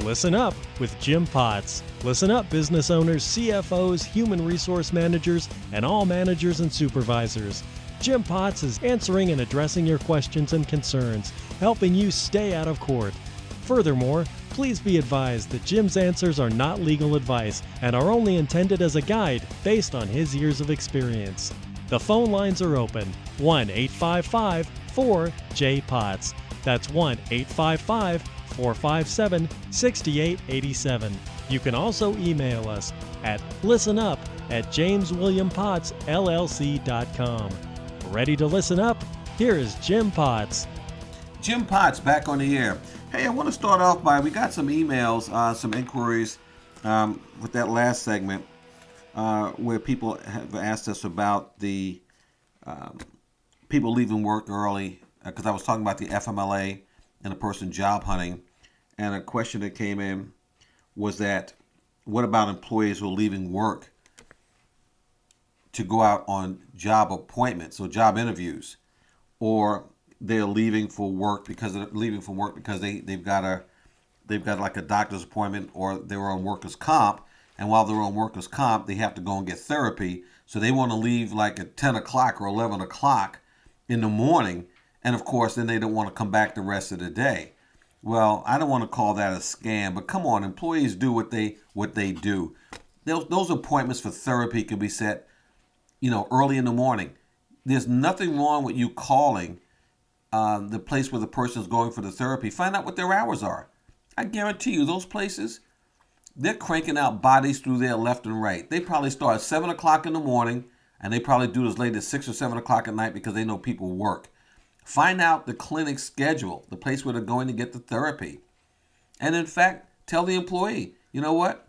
Listen Up with Jim Potts. Listen up, business owners, CFOs, human resource managers, and all managers and supervisors. Jim Potts is answering and addressing your questions and concerns, helping you stay out of court. Furthermore, please be advised that Jim's answers are not legal advice and are only intended as a guide based on his years of experience. The phone lines are open, 1-855-4-J-POTS. That's 1-855-457-6887. You can also email us at listenup@jameswilliampottsllc.com. Ready to listen up? Here is Jim Potts. Jim Potts back on the air. Hey, I want to start off by, we got some emails, some inquiries with that last segment where people have asked us about the people leaving work early, because I was talking about the FMLA and a person job hunting. And a question that came in was that, what about employees who are leaving work to go out on job appointments or job interviews, or they're leaving for work because they've got like a doctor's appointment, or they were on workers' comp, and while they're on workers' comp, they have to go and get therapy, so they want to leave like at 10 o'clock or 11 o'clock in the morning, and of course then they don't want to come back the rest of the day. Well, I don't want to call that a scam, but come on, employees do what they do. Those appointments for therapy can be set, early in the morning. There's nothing wrong with you calling the place where the person is going for the therapy. Find out what their hours are. I guarantee you, those places, they're cranking out bodies through there left and right. They probably start at 7 o'clock in the morning, and they probably do as late as 6 or 7 o'clock at night because they know people work. Find out the clinic schedule, the place where they're going to get the therapy. And in fact, tell the employee, you know what?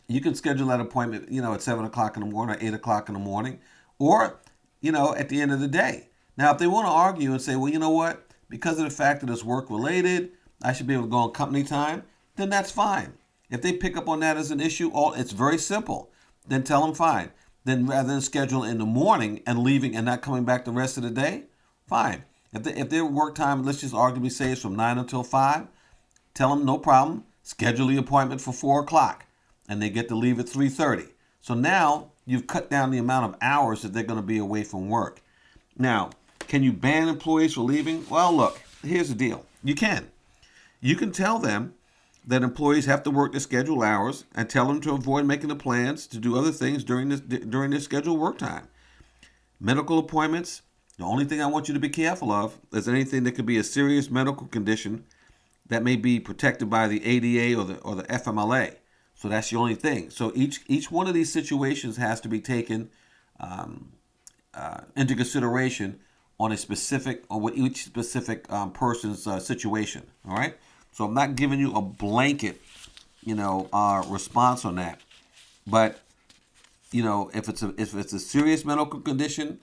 You can schedule that appointment, at 7 o'clock in the morning or 8 o'clock in the morning, or, at the end of the day. Now, if they want to argue and say, well, you know what? Because of the fact that it's work-related, I should be able to go on company time, then that's fine. If they pick up on that as an issue, it's very simple. Then tell them fine. Then rather than schedule in the morning and leaving and not coming back the rest of the day, fine. If their work time, let's just arguably say it's from 9 until 5, tell them no problem. Schedule the appointment for 4 o'clock, and they get to leave at 3:30. So now you've cut down the amount of hours that they're going to be away from work. Now, can you ban employees for leaving? Well, look, here's the deal. You can. You can tell them that employees have to work their scheduled hours, and tell them to avoid making the plans to do other things during their scheduled work time. Medical appointments, the only thing I want you to be careful of is anything that could be a serious medical condition that may be protected by the ADA or the FMLA. So that's the only thing. So each one of these situations has to be taken into consideration on with each specific person's situation. All right. So I'm not giving you a blanket, response on that. But if it's a serious medical condition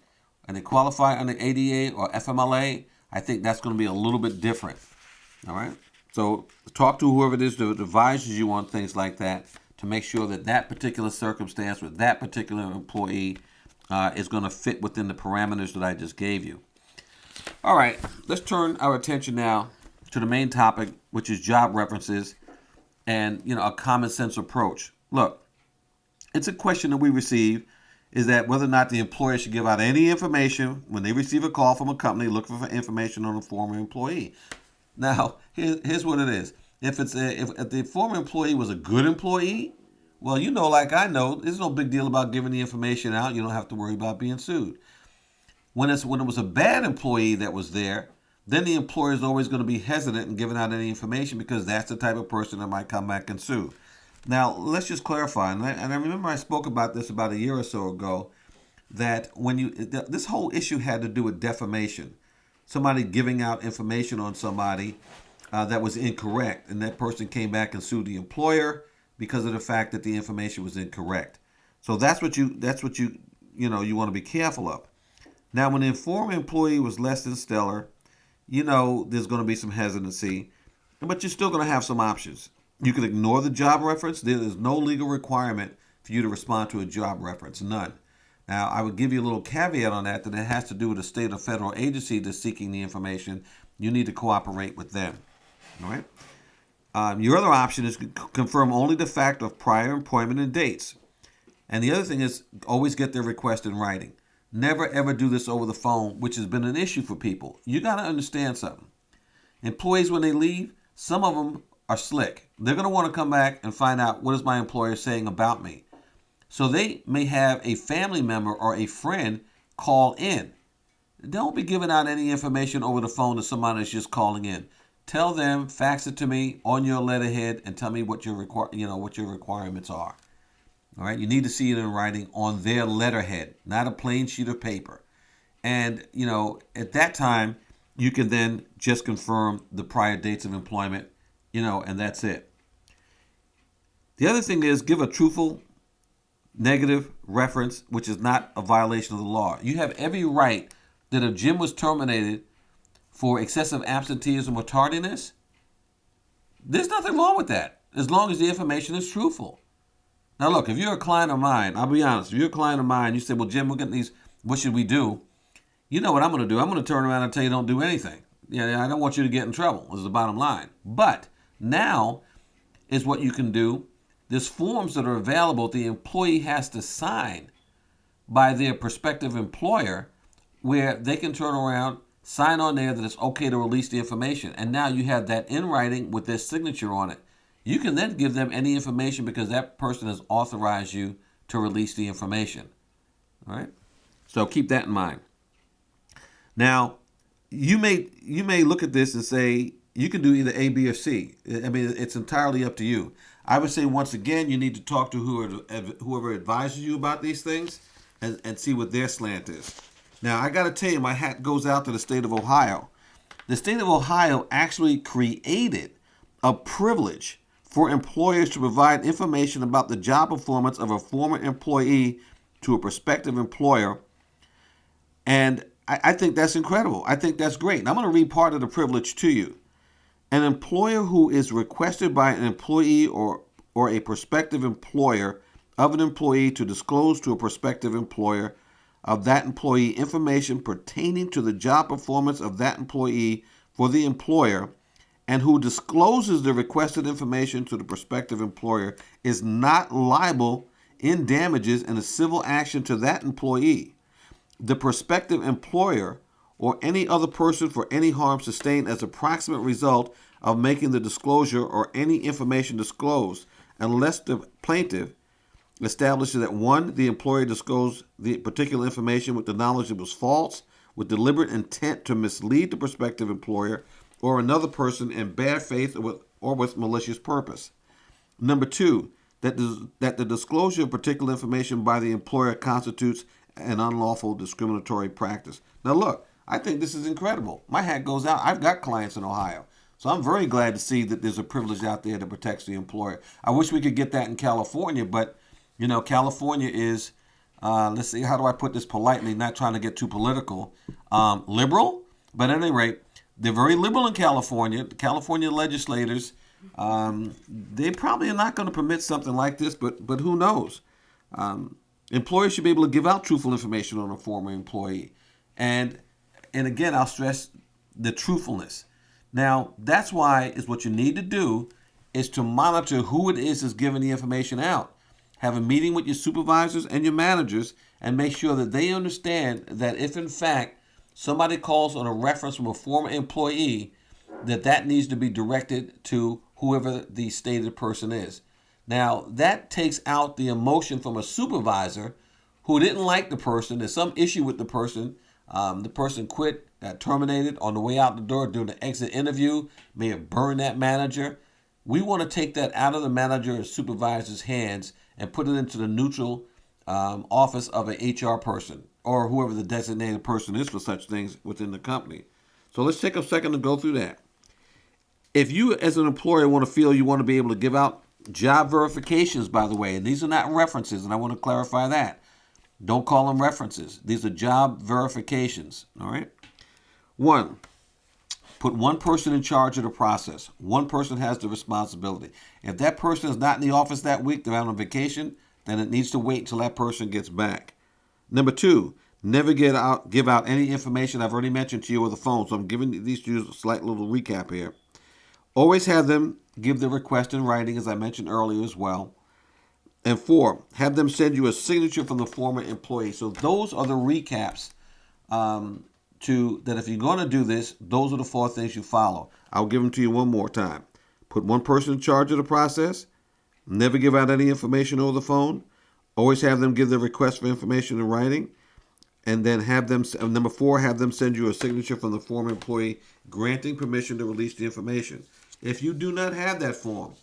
and they qualify under ADA or FMLA, I think that's going to be a little bit different. All right. So talk to whoever it is that advises you on things like that to make sure that that particular circumstance with that particular employee is going to fit within the parameters that I just gave you. All right, let's turn our attention now to the main topic, which is job references and, a common sense approach. Look, it's a question that we receive, is that whether or not the employer should give out any information when they receive a call from a company looking for information on a former employee. Now, here's what it is. If the former employee was a good employee, well, like I know, there's no big deal about giving the information out. You don't have to worry about being sued. When it was a bad employee that was there, then the employer is always going to be hesitant in giving out any information because that's the type of person that might come back and sue. Now, let's just clarify, and I remember I spoke about this about a year or so ago, that this whole issue had to do with defamation. Somebody giving out information on somebody that was incorrect, and that person came back and sued the employer because of the fact that the information was incorrect. So that's what you want to be careful of. Now, when the former employee was less than stellar, there's going to be some hesitancy, but you're still going to have some options. You can ignore the job reference. There is no legal requirement for you to respond to a job reference, none. Now, I would give you a little caveat on that it has to do with a state or federal agency that's seeking the information. You need to cooperate with them. All right? Your other option is to confirm only the fact of prior employment and dates. And the other thing is always get their request in writing. Never ever do this over the phone, which has been an issue for people. You got to understand something. Employees, when they leave, some of them are slick. They're going to want to come back and find out, what is my employer saying about me? So they may have a family member or a friend call in. Don't be giving out any information over the phone to somebody that's just calling in. Tell them, fax it to me on your letterhead, and tell me what your what your requirements are. All right, you need to see it in writing on their letterhead, not a plain sheet of paper. And at that time, you can then just confirm the prior dates of employment, and that's it. The other thing is, give a truthful negative reference, which is not a violation of the law. You have every right that if Jim was terminated for excessive absenteeism or tardiness, there's nothing wrong with that, as long as the information is truthful. Now look, if you're a client of mine, I'll be honest, if you're a client of mine, you say, well, Jim, we're getting these, what should we do? You know what I'm going to do. I'm going to turn around and tell you don't do anything. I don't want you to get in trouble, is the bottom line. But now is what you can do. There's forms that are available the employee has to sign by their prospective employer, where they can turn around, sign on there that it's okay to release the information. And now you have that in writing with their signature on it. You can then give them any information because that person has authorized you to release the information. All right? So keep that in mind. Now, you may look at this and say you can do either A, B, or C. I mean, it's entirely up to you. I would say, once again, you need to talk to whoever advises you about these things and see what their slant is. Now, I got to tell you, my hat goes out to the state of Ohio. The state of Ohio actually created a privilege for employers to provide information about the job performance of a former employee to a prospective employer. And I think that's incredible. I think that's great. And I'm going to read part of the privilege to you. An employer who is requested by an employee or a prospective employer of an employee to disclose to a prospective employer of that employee information pertaining to the job performance of that employee for the employer, and who discloses the requested information to the prospective employer, is not liable in damages in a civil action to that employee, the prospective employer, or any other person for any harm sustained as a proximate result of making the disclosure or any information disclosed, unless the plaintiff establishes that 1, the employer disclosed the particular information with the knowledge it was false, with deliberate intent to mislead the prospective employer or another person in bad faith or with malicious purpose. Number 2, that the disclosure of particular information by the employer constitutes an unlawful discriminatory practice. Now look, I think this is incredible. My hat goes out. I've got clients in Ohio. So I'm very glad to see that there's a privilege out there that protects the employer. I wish we could get that in California, but California is, let's see, how do I put this politely, not trying to get too political, liberal. But at any rate, they're very liberal in California. The California legislators, they probably are not going to permit something like this, but who knows? Employers should be able to give out truthful information on a former employee. And again, I'll stress the truthfulness. Now, that's why is what you need to do is to monitor who it is that's giving the information out. Have a meeting with your supervisors and your managers and make sure that they understand that if, in fact, somebody calls on a reference from a former employee, that needs to be directed to whoever the stated person is. Now, that takes out the emotion from a supervisor who didn't like the person. There's some issue with the person. The person quit, got terminated on the way out the door during the exit interview, may have burned that manager. We want to take that out of the manager or supervisor's hands and put it into the neutral office of an HR person or whoever the designated person is for such things within the company. So let's take a second to go through that. If you, as an employer, want to be able to give out job verifications, by the way, and these are not references, and I want to clarify that. Don't call them references. These are job verifications, all right? 1, put one person in charge of the process. One person has the responsibility. If that person is not in the office that week, they're out on vacation, then it needs to wait until that person gets back. Number 2, never give out any information I've already mentioned to you over the phone, so I'm giving these to you a slight little recap here. Always have them give the request in writing, as I mentioned earlier as well. And 4, have them send you a signature from the former employee. So those are the recaps that if you're going to do this, those are the 4 things you follow. I'll give them to you one more time. Put one person in charge of the process. Never give out any information over the phone. Always have them give the request for information in writing. And then have them, number 4, have them send you a signature from the former employee granting permission to release the information. If you do not have that form,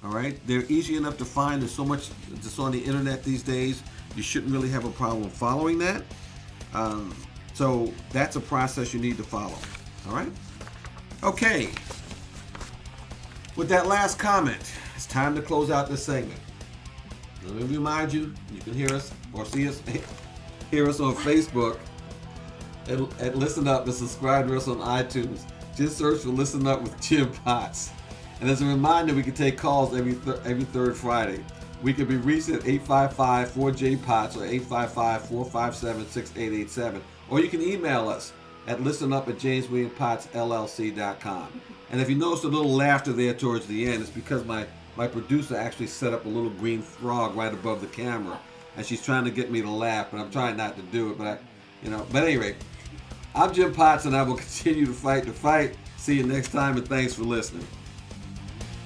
all right, they're easy enough to find. There's so much that's on the internet these days. You shouldn't really have a problem following that. So that's a process you need to follow. All right? Okay. With that last comment, it's time to close out this segment. Let me remind you, you can hear us or see us, hear us on Facebook at Listen Up and subscribe to us on iTunes. Just search for Listen Up with Jim Potts. And as a reminder, we can take calls every third Friday. We can be reached at 855-4J-POTS or 855-457-6887. Or you can email us at listenup@jameswilliampottsllc.com. And if you notice a little laughter there towards the end, it's because my producer actually set up a little green frog right above the camera. And she's trying to get me to laugh, but I'm trying not to do it. But at any rate, I'm Jim Potts, and I will continue to fight the fight. See you next time, and thanks for listening.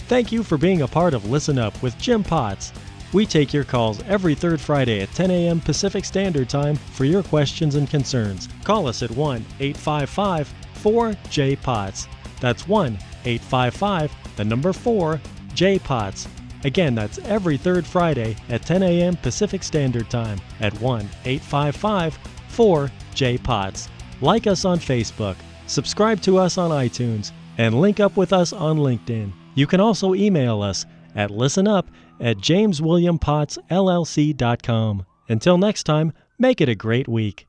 Thank you for being a part of Listen Up with Jim Potts. We take your calls every third Friday at 10 a.m. Pacific Standard Time for your questions and concerns. Call us at 1-855-4J-POTS. That's 1-855-4J-POTS. Again, that's every third Friday at 10 a.m. Pacific Standard Time at 1-855-4J-POTS. Like us on Facebook, subscribe to us on iTunes, and link up with us on LinkedIn. You can also email us at listenup@jameswilliampottsllc.com. Until next time, make it a great week.